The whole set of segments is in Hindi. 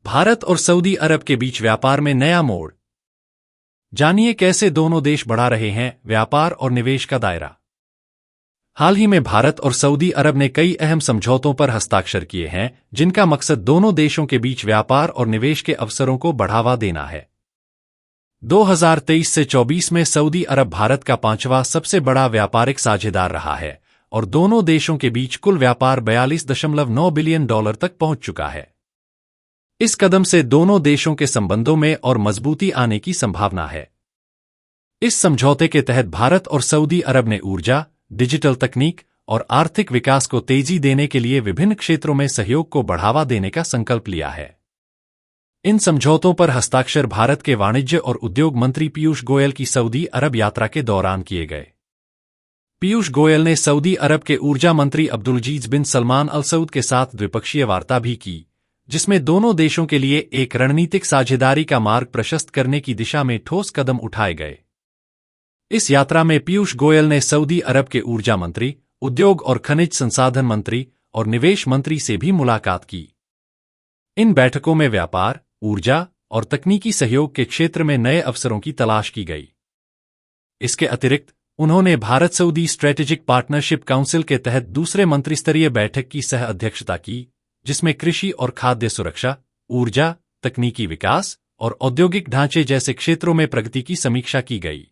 भारत और सऊदी अरब के बीच व्यापार में नया मोड़। जानिए कैसे दोनों देश बढ़ा रहे हैं व्यापार और निवेश का दायरा। हाल ही में भारत और सऊदी अरब ने कई अहम समझौतों पर हस्ताक्षर किए हैं, जिनका मकसद दोनों देशों के बीच व्यापार और निवेश के अवसरों को बढ़ावा देना है। 2023 से 24 में सऊदी अरब भारत का 5वां सबसे बड़ा व्यापारिक साझेदार रहा है और दोनों देशों के बीच कुल व्यापार $42.9 बिलियन तक पहुंच चुका है। इस कदम से दोनों देशों के संबंधों में और मजबूती आने की संभावना है। इस समझौते के तहत भारत और सऊदी अरब ने ऊर्जा, डिजिटल तकनीक और आर्थिक विकास को तेजी देने के लिए विभिन्न क्षेत्रों में सहयोग को बढ़ावा देने का संकल्प लिया है। इन समझौतों पर हस्ताक्षर भारत के वाणिज्य और उद्योग मंत्री पीयूष गोयल की सऊदी अरब यात्रा के दौरान किए गए। पीयूष गोयल ने सऊदी अरब के ऊर्जा मंत्री अब्दुलजीज बिन सलमान अल सऊद के साथ द्विपक्षीय वार्ता भी की, जिसमें दोनों देशों के लिए एक रणनीतिक साझेदारी का मार्ग प्रशस्त करने की दिशा में ठोस कदम उठाए गए। इस यात्रा में पीयूष गोयल ने सऊदी अरब के ऊर्जा मंत्री, उद्योग और खनिज संसाधन मंत्री और निवेश मंत्री से भी मुलाकात की। इन बैठकों में व्यापार, ऊर्जा और तकनीकी सहयोग के क्षेत्र में नए अवसरों की तलाश की गई। इसके अतिरिक्त उन्होंने Bharat Saudi strategic partnership council के तहत दूसरे मंत्रिस्तरीय बैठक की सह अध्यक्षता की, जिसमें कृषि और खाद्य सुरक्षा, ऊर्जा, तकनीकी विकास और औद्योगिक ढांचे जैसे क्षेत्रों में प्रगति की समीक्षा की गई।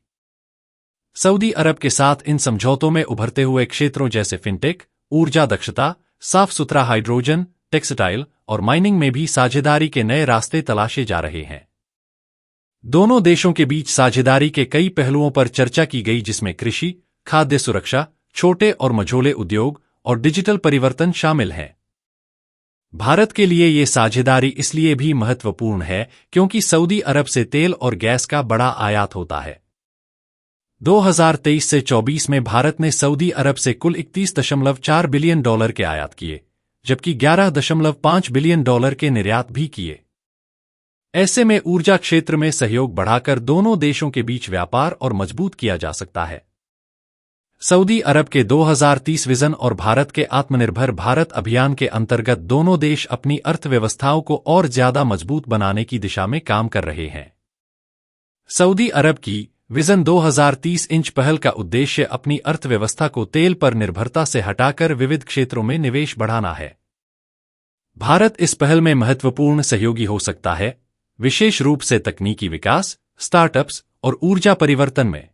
सऊदी अरब के साथ इन समझौतों में उभरते हुए क्षेत्रों जैसे फिनटेक, ऊर्जा दक्षता, साफ सुथरा हाइड्रोजन, टेक्सटाइल और माइनिंग में भी साझेदारी के नए रास्ते तलाशे जा रहे हैं। दोनों देशों के बीच साझेदारी के कई पहलुओं पर चर्चा की गई, जिसमें कृषि, खाद्य सुरक्षा, छोटे और मझोले उद्योग और डिजिटल परिवर्तन शामिल हैं। भारत के लिए ये साझेदारी इसलिए भी महत्वपूर्ण है क्योंकि सऊदी अरब से तेल और गैस का बड़ा आयात होता है। 2023 से 24 में भारत ने सऊदी अरब से कुल $31.4 बिलियन के आयात किए, जबकि $11.5 बिलियन के निर्यात भी किए। ऐसे में ऊर्जा क्षेत्र में सहयोग बढ़ाकर दोनों देशों के बीच व्यापार और मजबूत किया जा सकता है। सऊदी अरब के 2030 विजन और भारत के आत्मनिर्भर भारत अभियान के अंतर्गत दोनों देश अपनी अर्थव्यवस्थाओं को और ज्यादा मजबूत बनाने की दिशा में काम कर रहे हैं। सऊदी अरब की विजन 2030 इंच पहल का उद्देश्य अपनी अर्थव्यवस्था को तेल पर निर्भरता से हटाकर विविध क्षेत्रों में निवेश बढ़ाना है। भारत इस पहल में महत्वपूर्ण सहयोगी हो सकता है, विशेष रूप से तकनीकी विकास, स्टार्टअप्स और ऊर्जा परिवर्तन में।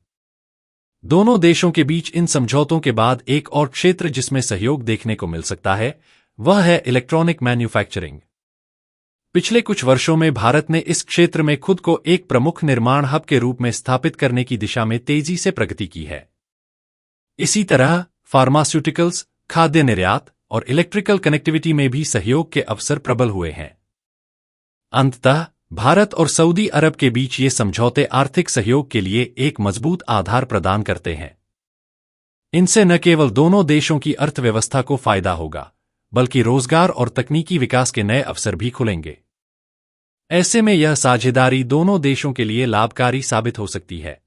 दोनों देशों के बीच इन समझौतों के बाद एक और क्षेत्र जिसमें सहयोग देखने को मिल सकता है, वह है इलेक्ट्रॉनिक मैन्युफैक्चरिंग। पिछले कुछ वर्षों में भारत ने इस क्षेत्र में खुद को एक प्रमुख निर्माण हब के रूप में स्थापित करने की दिशा में तेजी से प्रगति की है। इसी तरह फार्मास्यूटिकल्स, खाद्य निर्यात और इलेक्ट्रिकल कनेक्टिविटी में भी सहयोग के अवसर प्रबल हुए हैं। अंततः भारत और सऊदी अरब के बीच ये समझौते आर्थिक सहयोग के लिए एक मजबूत आधार प्रदान करते हैं। इनसे न केवल दोनों देशों की अर्थव्यवस्था को फायदा होगा, बल्कि रोजगार और तकनीकी विकास के नए अवसर भी खुलेंगे। ऐसे में यह साझेदारी दोनों देशों के लिए लाभकारी साबित हो सकती है।